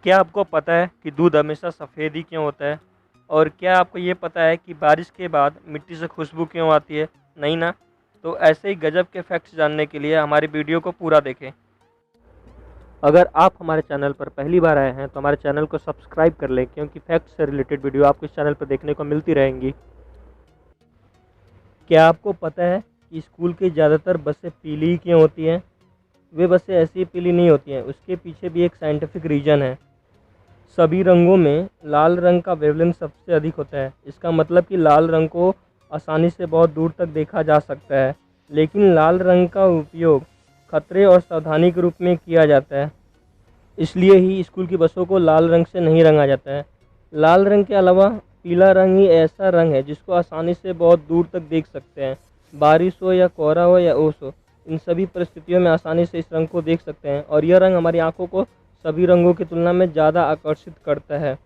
क्या आपको पता है कि दूध हमेशा सफ़ेद ही क्यों होता है? और क्या आपको ये पता है कि बारिश के बाद मिट्टी से खुशबू क्यों आती है? नहीं ना? तो ऐसे ही गजब के फैक्ट्स जानने के लिए हमारी वीडियो को पूरा देखें। अगर आप हमारे चैनल पर पहली बार आए हैं तो हमारे चैनल को सब्सक्राइब कर लें, क्योंकि फैक्ट्स से रिलेटेड वीडियो आपको इस चैनल पर देखने को मिलती रहेंगी। क्या आपको पता है कि स्कूल की ज़्यादातर बसें पीली ही क्यों होती हैं? वे बसें ऐसी ही पीली नहीं होती हैं, उसके पीछे भी एक साइंटिफिक रीज़न है। सभी रंगों में लाल रंग का वेवलेंथ सबसे अधिक होता है। इसका मतलब कि लाल रंग को आसानी से बहुत दूर तक देखा जा सकता है, लेकिन लाल रंग का उपयोग खतरे और सावधानी के रूप में किया जाता है। इसलिए ही स्कूल की बसों को लाल रंग से नहीं रंगा जाता है। लाल रंग के अलावा पीला रंग ही ऐसा रंग है जिसको आसानी से बहुत दूर तक देख सकते हैं। बारिश हो या कोहरा हो या ओस हो, इन सभी परिस्थितियों में आसानी से इस रंग को देख सकते हैं, और यह रंग हमारी आंखों को सभी रंगों की तुलना में ज़्यादा आकर्षित करता है।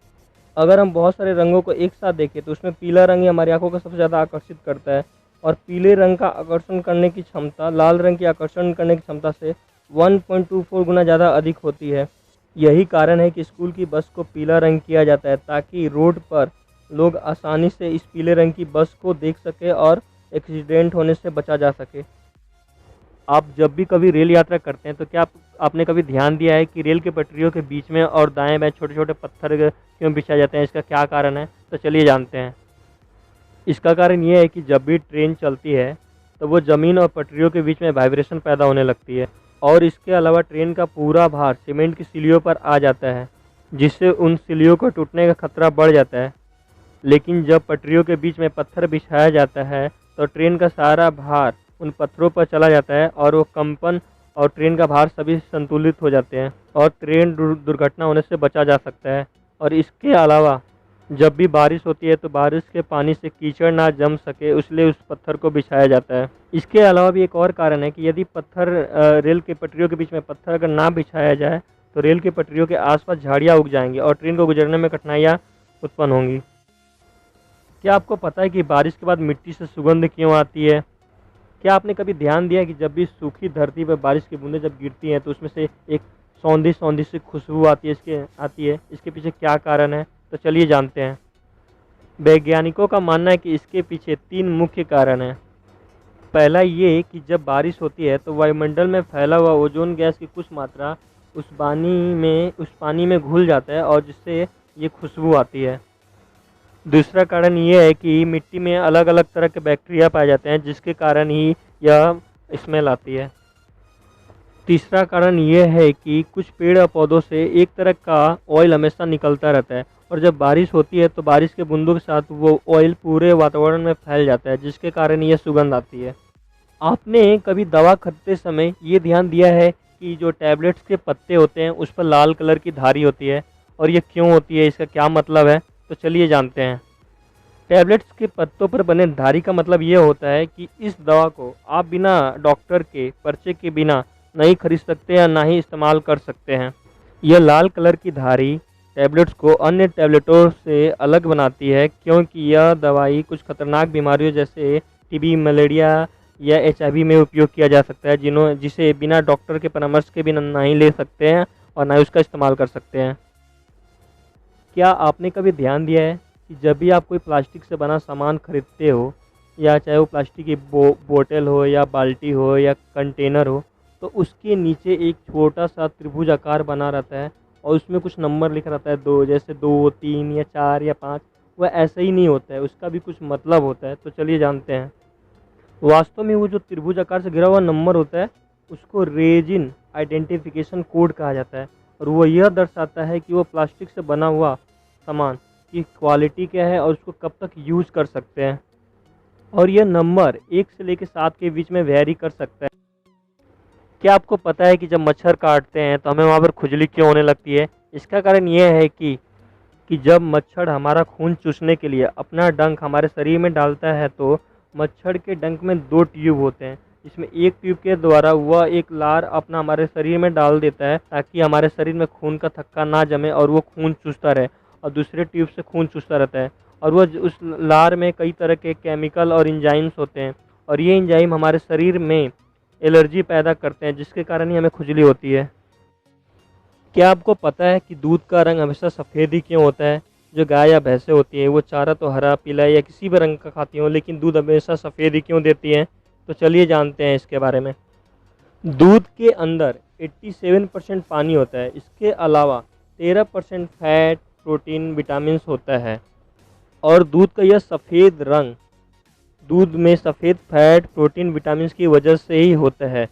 अगर हम बहुत सारे रंगों को एक साथ देखें तो उसमें पीला रंग ही हमारी आंखों को सबसे ज़्यादा आकर्षित करता है, और पीले रंग का आकर्षण करने की क्षमता लाल रंग की आकर्षण करने की क्षमता से 1.24 गुना ज़्यादा अधिक होती है। यही कारण है कि स्कूल की बस को पीला रंग किया जाता है, ताकि रोड पर लोग आसानी से इस पीले रंग की बस को देख सके और एक्सीडेंट होने से बचा जा सके। आप जब भी कभी रेल यात्रा करते हैं तो क्या आपने कभी ध्यान दिया है कि रेल के पटरियों के बीच में और दाएं बाएं छोटे छोटे पत्थर क्यों बिछाए जाते हैं? इसका क्या कारण है? तो चलिए जानते हैं। इसका कारण ये है कि जब भी ट्रेन चलती है तो वो ज़मीन और पटरियों के बीच में वाइब्रेशन पैदा होने लगती है, और इसके अलावा ट्रेन का पूरा भार सीमेंट की सीढ़ियों पर आ जाता है, जिससे उन सीढ़ियों को टूटने का खतरा बढ़ जाता है। लेकिन जब पटरियों के बीच में पत्थर बिछाया जाता है तो ट्रेन का सारा भार उन पत्थरों पर चला जाता है, और वो कंपन और ट्रेन का भार सभी संतुलित हो जाते हैं, और ट्रेन दुर्घटना होने से बचा जा सकता है। और इसके अलावा जब भी बारिश होती है तो बारिश के पानी से कीचड़ ना जम सके, इसलिए उस पत्थर को बिछाया जाता है। इसके अलावा भी एक और कारण है कि यदि रेल के पटरियों के बीच में पत्थर अगर ना बिछाया जाए तो रेल के पटरियों के आसपास झाड़ियाँ उग जाएंगी और ट्रेन को गुजरने में कठिनाइयाँ उत्पन्न होंगी। क्या आपको पता है कि बारिश के बाद मिट्टी से सुगंध क्यों आती है? क्या आपने कभी ध्यान दिया कि जब भी सूखी धरती पर बारिश की बूंदें जब गिरती हैं तो उसमें से एक सौंधी सौंधी सी खुशबू आती है? इसके पीछे क्या कारण है? तो चलिए जानते हैं। वैज्ञानिकों का मानना है कि इसके पीछे 3 मुख्य कारण हैं। पहला ये कि जब बारिश होती है तो वायुमंडल में फैला हुआ ओजोन गैस की कुछ मात्रा उस पानी में घुल जाता है, और जिससे ये खुशबू आती है। दूसरा कारण ये है कि मिट्टी में अलग अलग तरह के बैक्टीरिया पाए जाते हैं, जिसके कारण ही यह स्मेल आती है। तीसरा कारण यह है कि कुछ पेड़ और पौधों से एक तरह का ऑयल हमेशा निकलता रहता है, और जब बारिश होती है तो बारिश के बूंदों के साथ वो ऑयल पूरे वातावरण में फैल जाता है, जिसके कारण यह सुगंध आती है। आपने कभी दवा खरीदते समय ये ध्यान दिया है कि जो टैबलेट्स के पत्ते होते हैं उस पर लाल कलर की धारी होती है, और ये क्यों होती है? इसका क्या मतलब है? तो चलिए जानते हैं। टैबलेट्स के पत्तों पर बने धारी का मतलब ये होता है कि इस दवा को आप बिना डॉक्टर के पर्चे के बिना नहीं खरीद सकते या ना ही इस्तेमाल कर सकते हैं। यह लाल कलर की धारी टैबलेट्स को अन्य टैबलेटों से अलग बनाती है, क्योंकि यह दवाई कुछ खतरनाक बीमारियों जैसे टीबी, मलेरिया या एचआईवी में उपयोग किया जा सकता है, जिसे बिना डॉक्टर के परामर्श के बिना नहीं ले सकते हैं और ना ही उसका इस्तेमाल कर सकते हैं। क्या आपने कभी ध्यान दिया है कि जब भी आप कोई प्लास्टिक से बना सामान खरीदते हो, या चाहे वो प्लास्टिक की बोतल हो या बाल्टी हो या कंटेनर हो, तो उसके नीचे एक छोटा सा त्रिभुज आकार बना रहता है, और उसमें कुछ नंबर लिखा रहता है, 2, जैसे 2, 3 या 4 या 5। वह ऐसा ही नहीं होता है, उसका भी कुछ मतलब होता है। तो चलिए जानते हैं। वास्तव में वो जो त्रिभुज आकार से घिरा हुआ नंबर होता है उसको रेजिन आइडेंटिफिकेशन कोड कहा जाता है, और वो यह दर्शाता है कि वो प्लास्टिक से बना हुआ सामान की क्वालिटी क्या है और उसको कब तक यूज़ कर सकते हैं। और यह नंबर 1 से लेकर 7 के बीच में वेरी कर सकता है। क्या आपको पता है कि जब मच्छर काटते हैं तो हमें वहाँ पर खुजली क्यों होने लगती है? इसका कारण यह है कि जब मच्छर हमारा खून चूसने के लिए अपना डंक हमारे शरीर में डालता है तो मच्छर के डंक में 2 ट्यूब होते हैं, जिसमें एक ट्यूब के द्वारा वह एक लार अपना हमारे शरीर में डाल देता है, ताकि हमारे शरीर में खून का थक्का ना जमे और वो खून चूसता रहे, और दूसरे ट्यूब से खून चूसता रहता है। और वह उस लार में कई तरह के केमिकल और इंजाइम्स होते हैं, और ये इंजाइम हमारे शरीर में एलर्जी पैदा करते हैं, जिसके कारण ही हमें खुजली होती है। क्या आपको पता है कि दूध का रंग हमेशा सफ़ेद ही क्यों होता है? जो गाय या भैंसें होती हैं वो चारा तो हरा, पीला या किसी भी रंग का खाती हों, लेकिन दूध हमेशा सफ़ेद ही क्यों देती हैं? तो चलिए जानते हैं इसके बारे में। दूध के अंदर 87% पानी होता है। इसके अलावा 13% फैट, प्रोटीन, विटामिन्स होता है। और दूध का यह सफ़ेद रंग दूध में सफ़ेद फैट, प्रोटीन, विटामिन्स की वजह से ही होता है।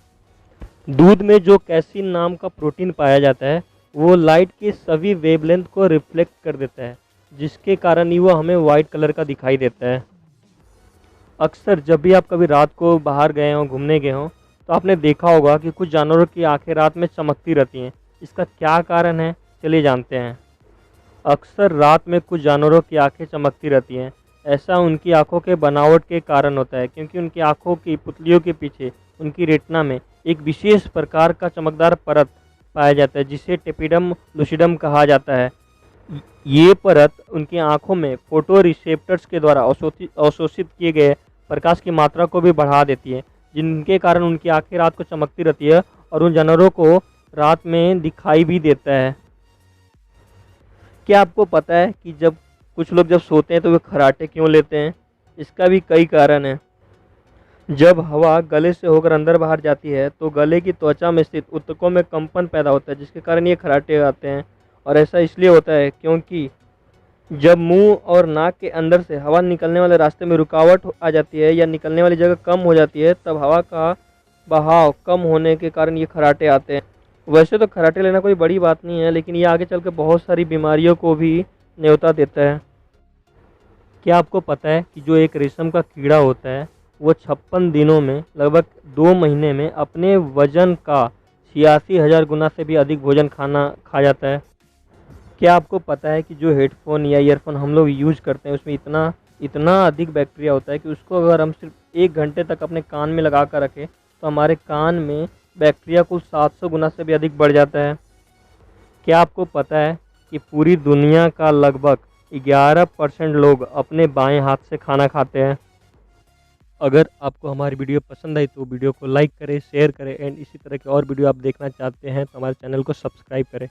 दूध में जो कैसीन नाम का प्रोटीन पाया जाता है वो लाइट के सभी वेवलेंथ को रिफ्लेक्ट कर देता है, जिसके कारण ही वो हमें वाइट कलर का दिखाई देता है। अक्सर जब भी आप कभी रात को बाहर गए हों, घूमने गए हों, तो आपने देखा होगा कि कुछ जानवरों की आंखें रात में चमकती रहती हैं। इसका क्या कारण है, चलिए जानते हैं। अक्सर रात में कुछ जानवरों की आंखें चमकती रहती हैं। ऐसा उनकी आंखों के बनावट के कारण होता है, क्योंकि उनकी आंखों की पुतलियों के पीछे उनकी रेटिना में एक विशेष प्रकार का चमकदार परत पाया जाता है, जिसे टेपिडम लुसिडम कहा जाता है। ये परत उनकी आंखों में फोटो रिसेप्टर्स के द्वारा अवशोषित किए गए प्रकाश की मात्रा को भी बढ़ा देती है, जिनके कारण उनकी आंखें रात को चमकती रहती है और उन जानवरों को रात में दिखाई भी देता है। क्या आपको पता है कि जब कुछ लोग जब सोते हैं तो वे खर्राटे क्यों लेते हैं? इसका भी कई कारण हैं। जब हवा गले से होकर अंदर बाहर जाती है तो गले की त्वचा में स्थित ऊतकों में कंपन पैदा होता है, जिसके कारण ये खर्राटे आते हैं। और ऐसा इसलिए होता है क्योंकि जब मुंह और नाक के अंदर से हवा निकलने वाले रास्ते में रुकावट आ जाती है या निकलने वाली जगह कम हो जाती है, तब हवा का बहाव कम होने के कारण ये खर्राटे आते हैं। वैसे तो खर्राटे लेना कोई बड़ी बात नहीं है, लेकिन ये आगे चल के बहुत सारी बीमारियों को भी न्योता देता है। क्या आपको पता है कि जो एक रेशम का कीड़ा होता है वो 56 दिनों में लगभग 2 महीने में अपने वजन का 86,000 गुना से भी अधिक भोजन खाना खा जाता है? क्या आपको पता है कि जो हेडफोन या ईयरफोन हम लोग यूज करते हैं उसमें इतना इतना अधिक बैक्टीरिया होता है कि उसको अगर हम सिर्फ 1 घंटे तक अपने कान में लगा कर रखें तो हमारे कान में बैक्टीरिया कुल 700 गुना से भी अधिक बढ़ जाता है। क्या आपको पता है कि पूरी दुनिया का लगभग 11% लोग अपने बाएं हाथ से खाना खाते हैं? अगर आपको हमारी वीडियो पसंद आई तो वीडियो को लाइक करें, शेयर करें एंड इसी तरह के और वीडियो आप देखना चाहते हैं तो हमारे चैनल को सब्सक्राइब करें।